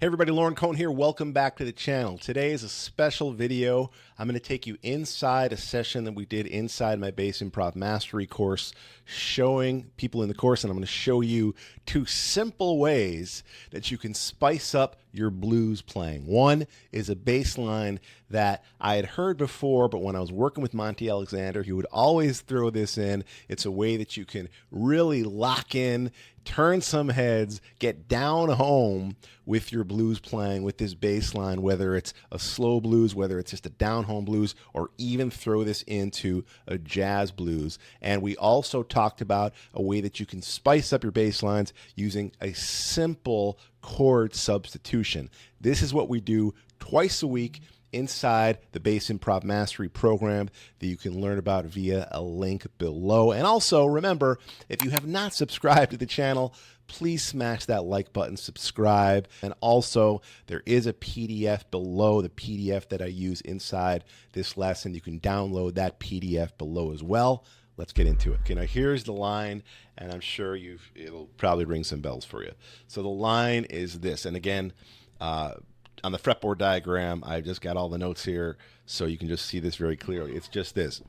Hey everybody, Lorin Cohen here. Welcome back to the channel. Today is a special video. I'm going to take you inside a session that we did inside my Bass Improv Mastery course, showing people in the course, and I'm going to show you two simple ways that you can spice up your blues playing. One is a bass line that I had heard before, but when I was working with Monty Alexander, he would always throw this in. It's a way that you can really lock in, turn some heads, get down home with your blues playing with this bass line, whether it's a slow blues, whether it's just a down home blues, or even throw this into a jazz blues. And we also talked about a way that you can spice up your bass lines using a simple chord substitution. This is what we do twice a week inside the Bass Improv Mastery program that you can learn about via a link below. And also remember, if you have not subscribed to the channel, please smash that like button, subscribe. And also there is a PDF below, the PDF that I use inside this lesson. You can download that PDF below as well. Let's get into it. Okay, now here's the line, and I'm sure it'll probably ring some bells for you. So the line is this, and again, on the fretboard diagram, I've just got all the notes here, so you can just see this very clearly. It's just this.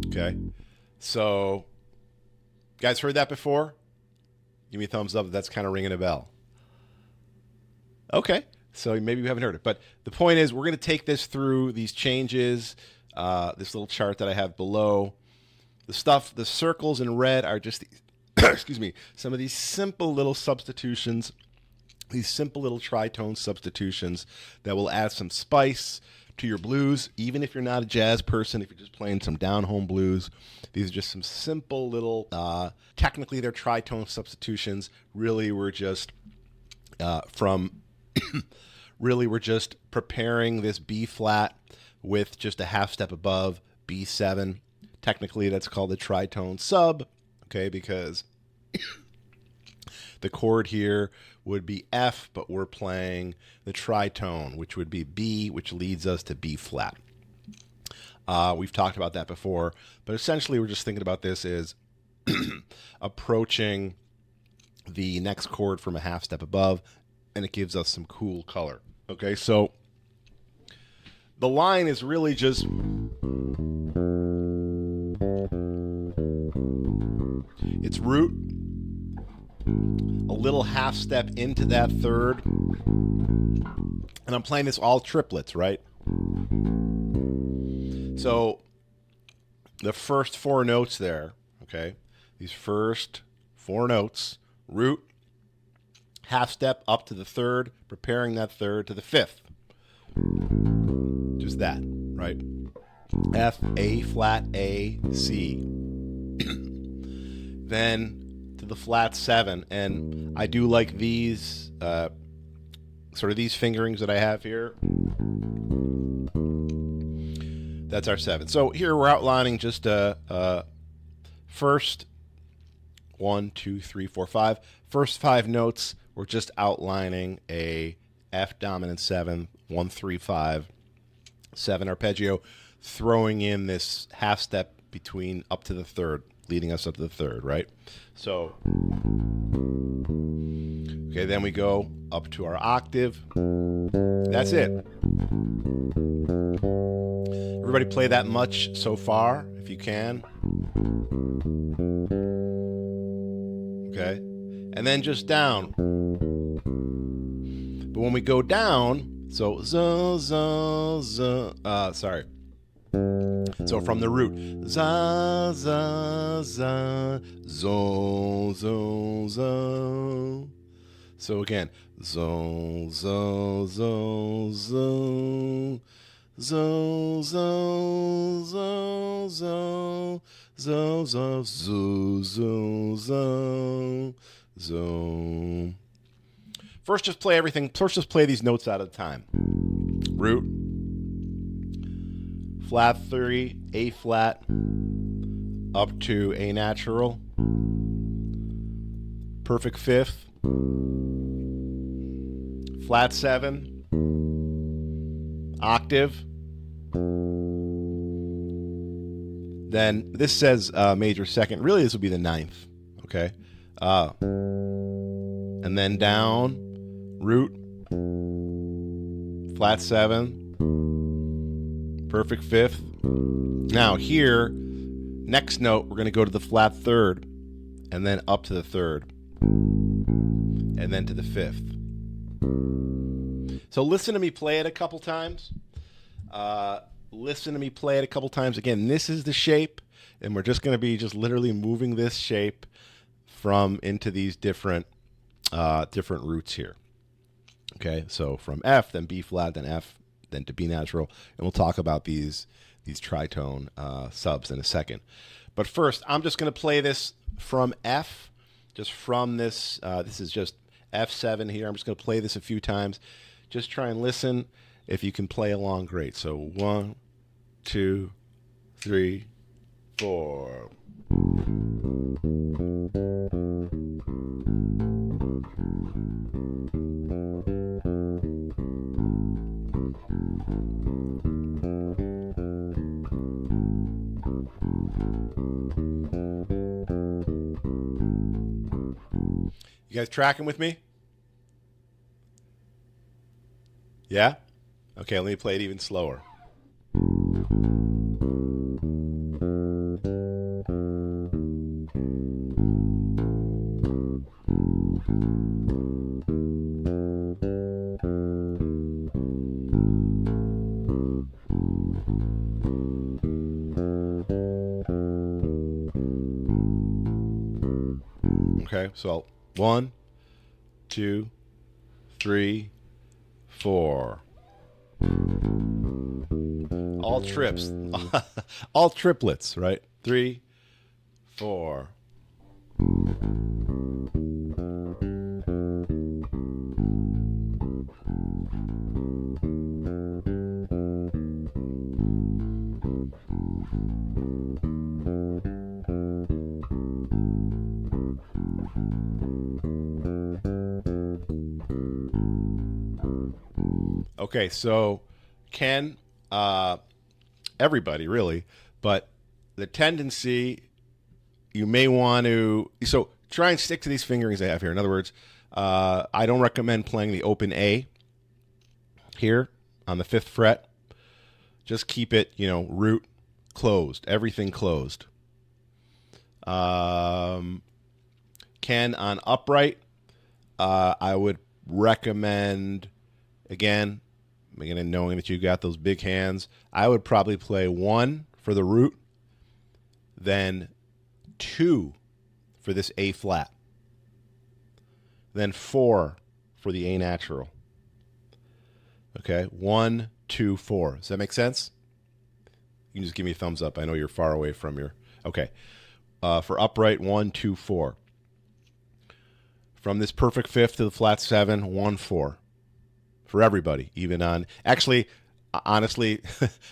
Okay, so you guys heard that before? Give me a thumbs up if that's kind of ringing a bell. Okay, so maybe you haven't heard it, but the point is we're going to take this through these changes, this little chart that I have below. The circles in red are just, excuse me, some of these simple little substitutions, these simple little tritone substitutions that will add some spice to your blues, even if you're not a jazz person, if you're just playing some down-home blues. These are just some simple little, technically they're tritone substitutions. Really, we're just really we're just preparing this B flat with just a half step above B7. Technically, that's called the tritone sub, okay, because the chord here would be F, but we're playing the tritone, which would be B, which leads us to B flat. We've talked about that before, but essentially we're just thinking about this as approaching the next chord from a half step above, and it gives us some cool color. Okay, so the line is really just it's root, a little half step into that third, and I'm playing this all triplets, right? So the first four notes there, okay, these first four notes, root, half step up to the third, preparing that third to the fifth. Just that, right? F, A flat, A, C. Then to the flat 7, and I do like these, sort of these fingerings that I have here. That's our 7. So here we're outlining just first 1, 2, 3, 4, 5. First 5 notes, we're just outlining a F dominant 7, 1, 3, 5, 7 arpeggio, throwing in this half step between up to the third, leading us up to the third, right? So, okay, then we go up to our octave. That's it. Everybody play that much so far, if you can. Okay, and then just down. But when we go down, so sorry. So from the root, za za za, zo zo zo. So again, zo zo zo zo, zo zo zo zo, zo zo zo zo zo. First, just play everything. First, just play these notes out at a time. Root, flat 3, A flat, up to A natural, perfect 5th, flat 7, octave, Then this says major second. Really, this would be the ninth. Okay. And then down, root, flat 7, perfect 5th. Now here, next note, we're going to go to the flat 3rd, and then up to the 3rd, and then to the 5th. So listen to me play it a couple times. Listen to me play it a couple times. Again, this is the shape, and we're just going to be just literally moving this shape from into these different roots here. Okay, so from F, then B flat, then F, then to B natural, and we'll talk about these tritone subs in a second. But first, I'm just going to play this from F, just from this. This is just F7 here. I'm just going to play this a few times. Just try and listen. If you can play along, great. So 1, 2, 3, 4. You guys tracking with me? Yeah? Okay, let me play it even slower. Okay, so 1, 2, 3, 4. All trips. All triplets, right? 3, 4. Okay, so Ken, everybody really, but the tendency you may want to, so try and stick to these fingerings I have here. In other words, I don't recommend playing the open A here on the 5th fret. Just keep it, root closed, everything closed. Ken, on upright, I would recommend, again, knowing that you got those big hands, I would probably play 1 for the root, then 2 for this A flat, then 4 for the A natural. Okay, 1, 2, 4. Does that make sense? You can just give me a thumbs up. I know you're far away from your. Okay, for upright, 1, 2, 4. From this perfect 5th to the flat 7, 1, 4. For everybody, even on, actually, honestly,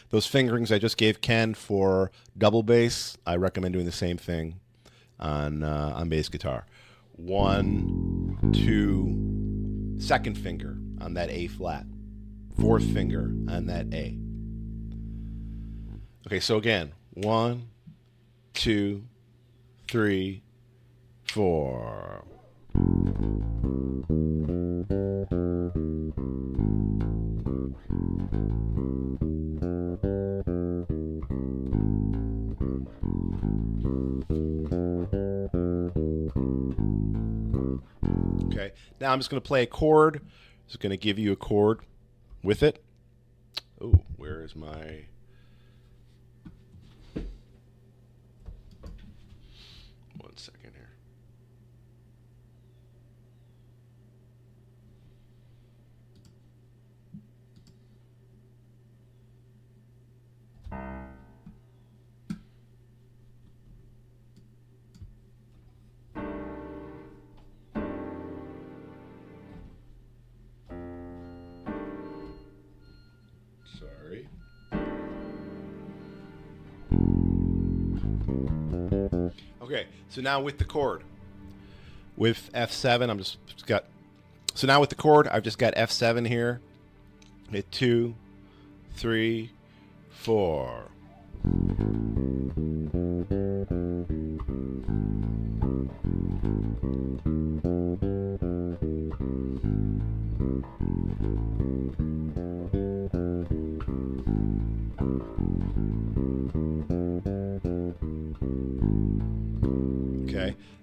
those fingerings I just gave Ken for double bass, I recommend doing the same thing on bass guitar. 1, 2, second finger on that A flat, 4th finger on that A. Okay, so again, 1, 2, 3, 4. Okay, now I'm just going to play a chord. Just going to give you a chord with it. Oh, where is my... One second here. Sorry. Okay, so now with the chord, with F7, I'm just got. So now with the chord, I've just got F7 here. Hit 2, 3, 4.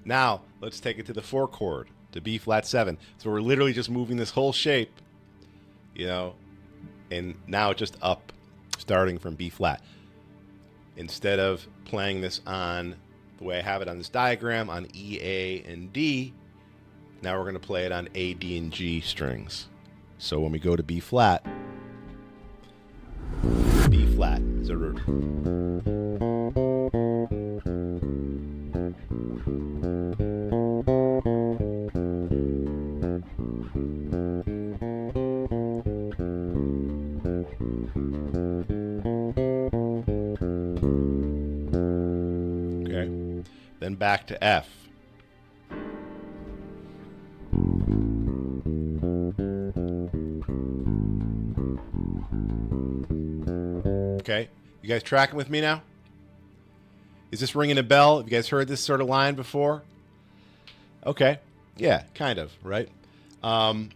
Now, let's take it to the 4 chord, to B flat 7. So we're literally just moving this whole shape, you know, and now just up, starting from B flat. Instead of playing this on the way I have it on this diagram, on E, A, and D, now we're going to play it on A, D, and G strings. So when we go to B flat is a root. Okay, then back to F. Okay, you guys tracking with me now? Is this ringing a bell? Have you guys heard this sort of line before? Okay, yeah, kind of, right? All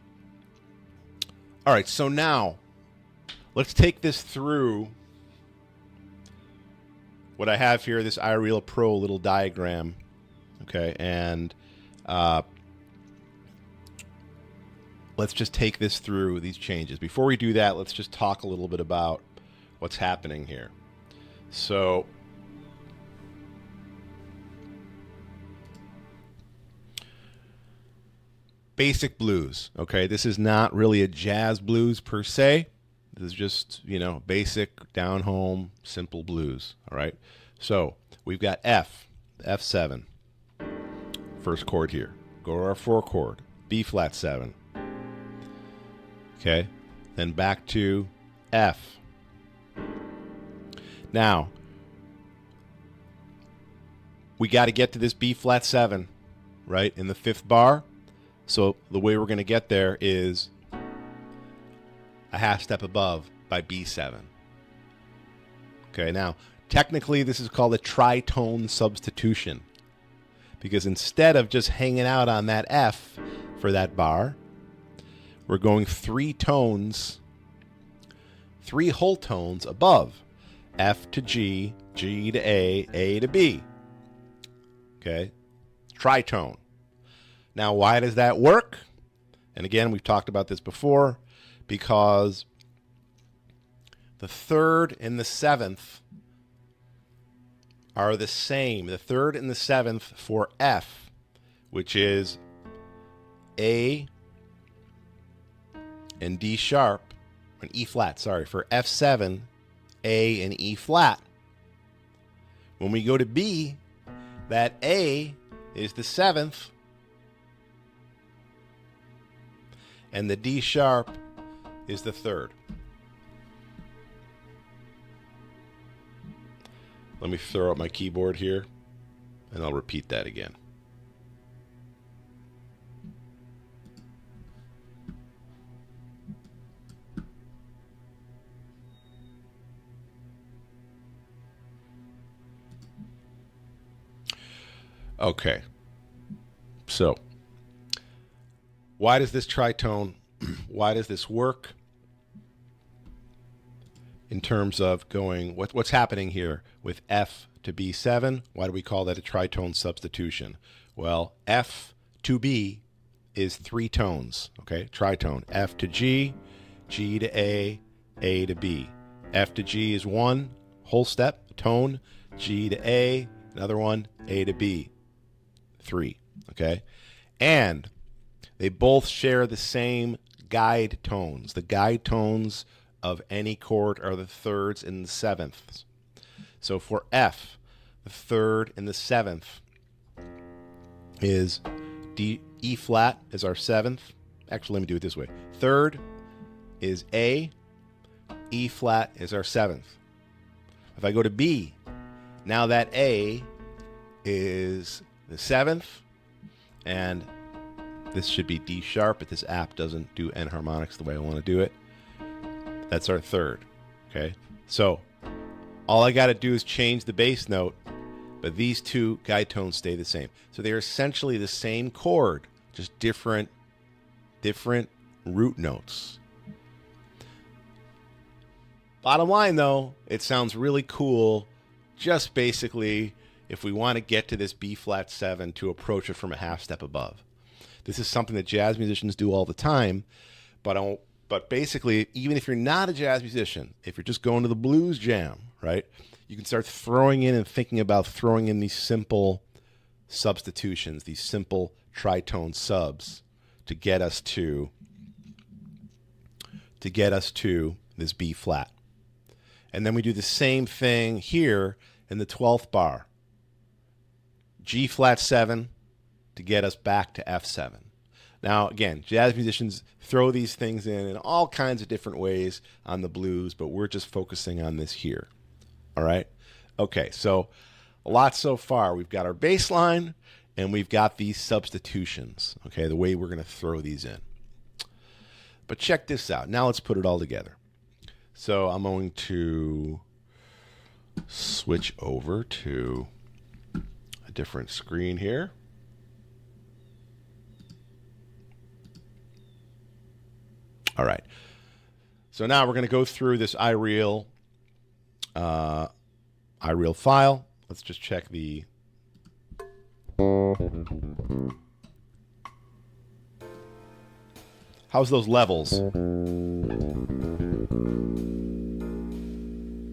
right, so now let's take this through what I have here, this iReal Pro little diagram, okay, and let's just take this through these changes. Before we do that, let's just talk a little bit about what's happening here. So basic blues, okay? This is not really a jazz blues per se. This is just, you know, basic, down home, simple blues, all right? So we've got F, F7, first chord here. Go to our 4 chord, B flat 7. Okay, then back to F. Now, we got to get to this B flat 7, right, in the 5th bar. So the way we're going to get there is a half step above by B7. Okay, now, technically this is called a tritone substitution, because instead of just hanging out on that F for that bar, we're going 3 tones, 3 whole tones above. F to G, G to A to B. Okay? Tritone. Now, why does that work? And again, we've talked about this before, because the 3rd and the 7th are the same. The 3rd and the 7th for F, which is A and D sharp, and E flat, sorry, for F7, A and E flat. When we go to B, that A is the 7th, and the D sharp is the 3rd. Let me throw up my keyboard here, and I'll repeat that again. Okay, so why does this tritone, why does this work in terms of going, what's happening here with F to B7? Why do we call that a tritone substitution? Well, F to B is 3 tones, okay, tritone. F to G, G to A to B. F to G is 1 whole step, tone, G to A, another one, A to B. 3, okay? And they both share the same guide tones. The guide tones of any chord are the 3rds and the 7ths. So for F, the 3rd and the 7th is D, E flat is our 7th. Actually, let me do it this way. 3rd is A, E flat is our 7th. If I go to B, now that A is the 7th, and this should be D sharp, but this app doesn't do N harmonics the way I want to do it. That's our 3rd, okay? So all I got to do is change the bass note, but these 2 guide tones stay the same. So they're essentially the same chord, just different root notes. Bottom line, though, it sounds really cool, just basically if we want to get to this B flat 7 to approach it from a half step above. This is something that jazz musicians do all the time, but basically, even if you're not a jazz musician, if you're just going to the blues jam, right, you can start throwing in and thinking about throwing in these simple substitutions, these simple tritone subs to get us to this B flat. And then we do the same thing here in the 12th bar. G flat 7 to get us back to F7. Now, again, jazz musicians throw these things in all kinds of different ways on the blues, but we're just focusing on this here. All right? Okay, so a lot so far. We've got our bass line, and we've got these substitutions, okay, the way we're going to throw these in. But check this out. Now let's put it all together. So I'm going to switch over to a different screen here. All right. So now we're going to go through this iReal file. Let's just check the how's those levels?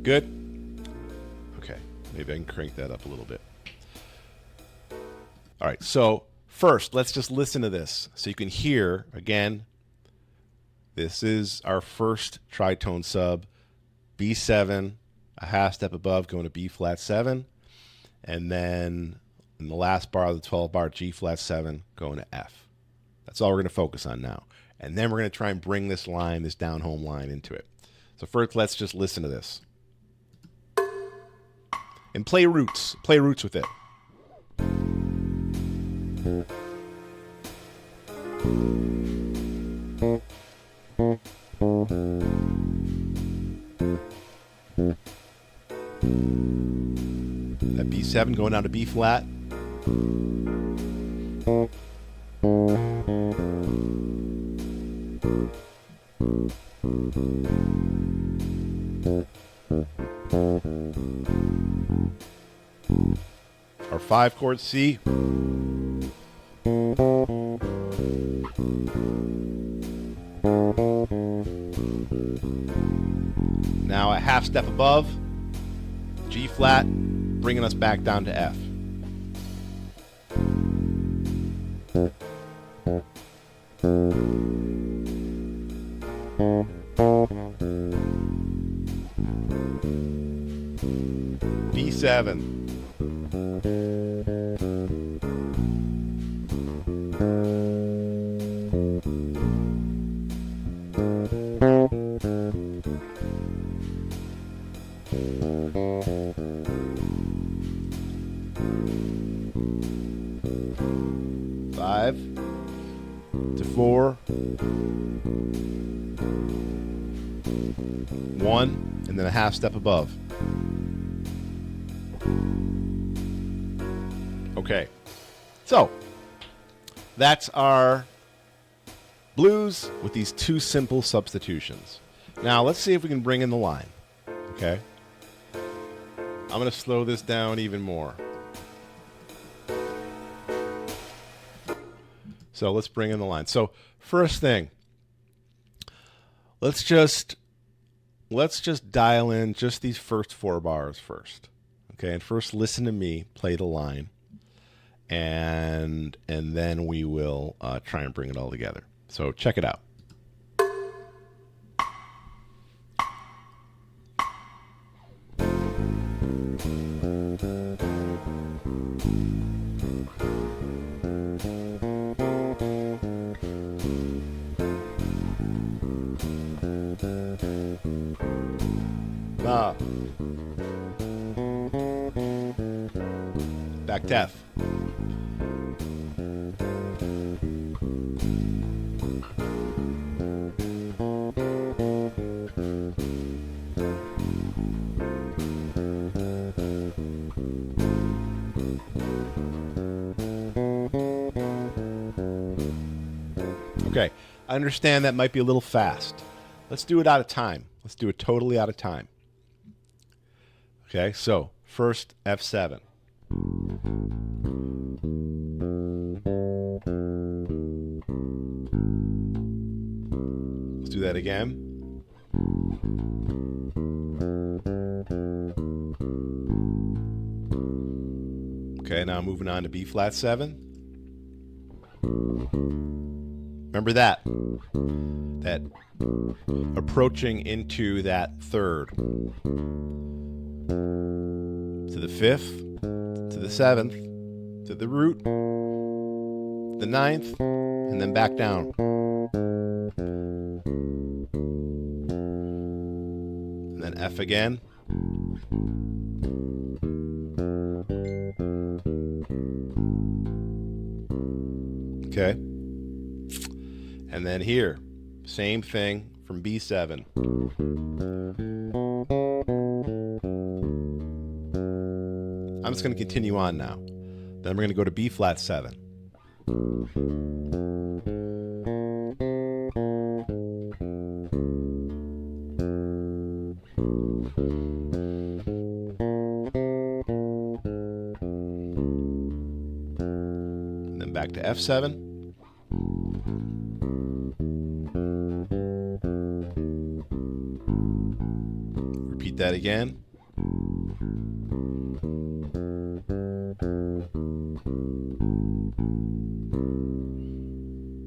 Good? Okay. Maybe I can crank that up a little bit. All right. So first, let's just listen to this so you can hear again. This is our first tritone sub, B7, a half step above, going to B flat 7, and then in the last bar of the 12th bar, G flat 7, going to F. That's all we're going to focus on now. And then we're going to try and bring this line, this down home line, into it. So first, let's just listen to this. And play roots. Play roots with it. That B7 going down to B flat. Our 5 chord C. Now a half step above, G flat, bringing us back down to F. B7. Five to 4, 1, and then a half step above. Okay, so that's our blues with these 2 simple substitutions. Now let's see if we can bring in the line. Okay, I'm going to slow this down even more. So let's bring in the line. So first thing, let's just dial in just these first 4 bars first. Okay, and first listen to me play the line, and then we will try and bring it all together. So check it out. Back to F. Okay, I understand that might be a little fast. Let's do it out of time. Let's do it totally out of time. Okay, so first F7. Let's do that again. Okay, now moving on to B flat 7. Remember that approaching into that third. To the 5th, to the 7th, to the root, the 9th, and then back down. And then F again. Okay. And then here, same thing from B7. I'm just going to continue on now. Then we're going to go to B flat 7. And then back to F7. Repeat that again.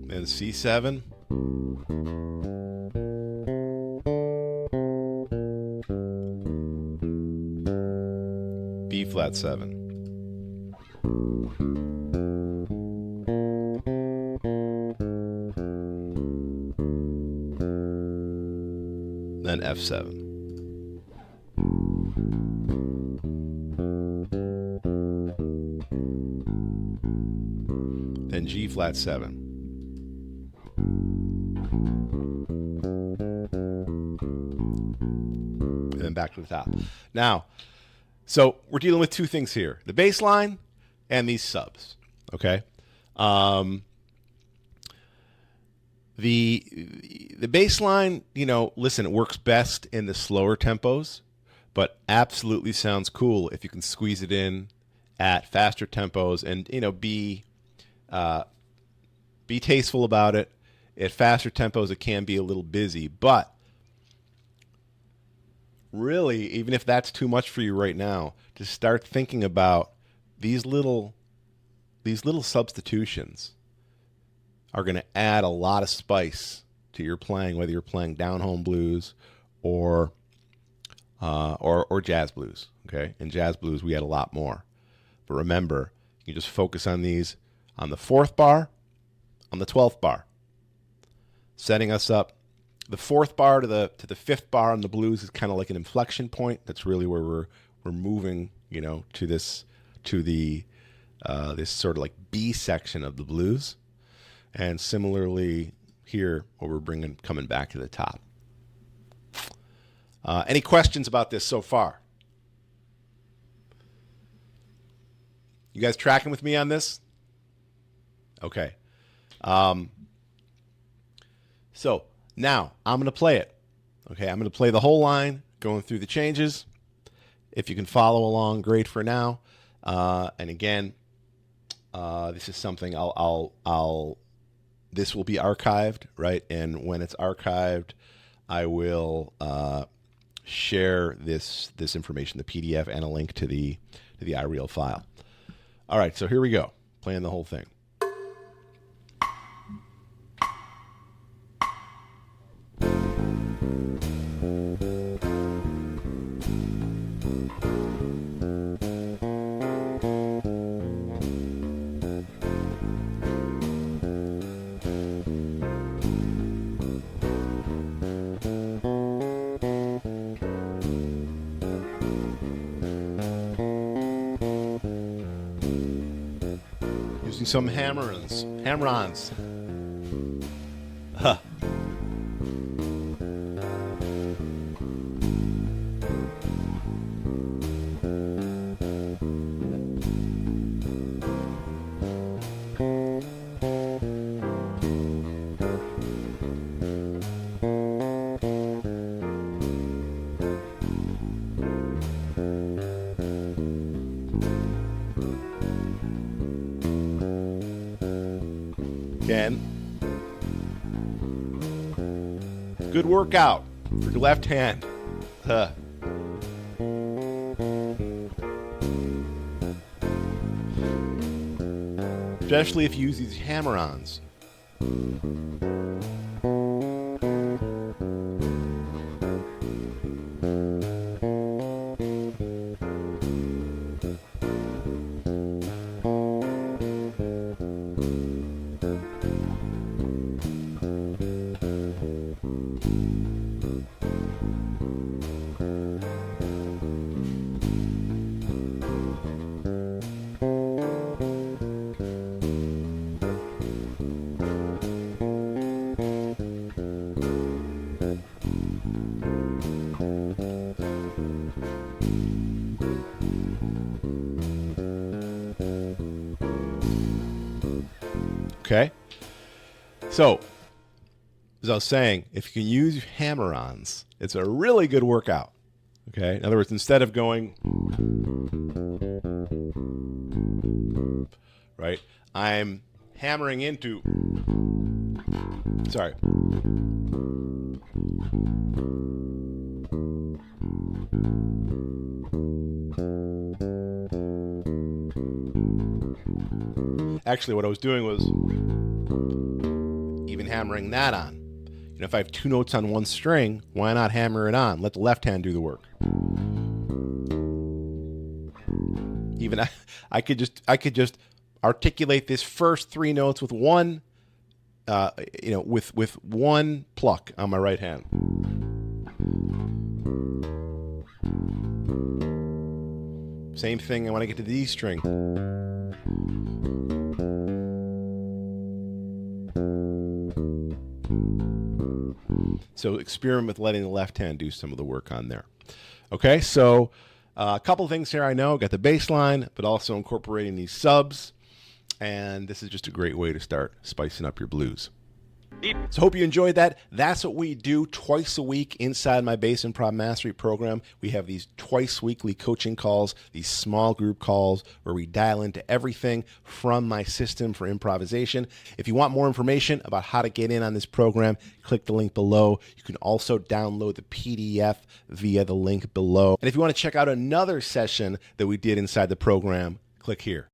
Then C7. B flat 7. Then F7. Then G flat 7. And then back to the top. Now, so we're dealing with two things here: the bass line and these subs. Okay. The bass line, you know, listen, it works best in the slower tempos, but absolutely sounds cool if you can squeeze it in at faster tempos and, you know, be tasteful about it. At faster tempos, it can be a little busy, but really, even if that's too much for you right now, just start thinking about these little substitutions are going to add a lot of spice to your playing, whether you're playing down home blues or jazz blues. Okay, in jazz blues we add a lot more, but remember, you just focus on these on the 4th bar, on the 12th bar, setting us up. The 4th bar to the 5th bar on the blues is kind of like an inflection point. That's really where we're moving, you know, to this sort of like B section of the blues. And similarly here, what we're coming back to the top. Any questions about this so far? You guys tracking with me on this? Okay. So now I'm going to play it. Okay, I'm going to play the whole line, going through the changes. If you can follow along, great for now. And again, this is something this will be archived, right? And when it's archived, I will share this information, the PDF, and a link to the iReal file. All right, so here we go, playing the whole thing. Using some Hammer-ons. Huh. Again. Good workout for your left hand. Huh. Especially if you use these hammer-ons. Okay, so as I was saying, if you can use hammer-ons, it's a really good workout. Okay, in other words, instead of going right, I'm hammering into. Sorry. Actually, what I was doing was even hammering that on. You know, if I have two notes on one string, why not hammer it on? Let the left hand do the work. Even I could just articulate this first three notes with one, with one pluck on my right hand. Same thing when I get to the D string. So experiment with letting the left hand do some of the work on there. Okay, so a couple things here I know. Got the bass line, but also incorporating these subs. And this is just a great way to start spicing up your blues. So hope you enjoyed that. That's what we do twice a week inside my Bass Improv Mastery program. We have these twice weekly coaching calls, these small group calls where we dial into everything from my system for improvisation. If you want more information about how to get in on this program, click the link below. You can also download the PDF via the link below. And if you want to check out another session that we did inside the program, click here.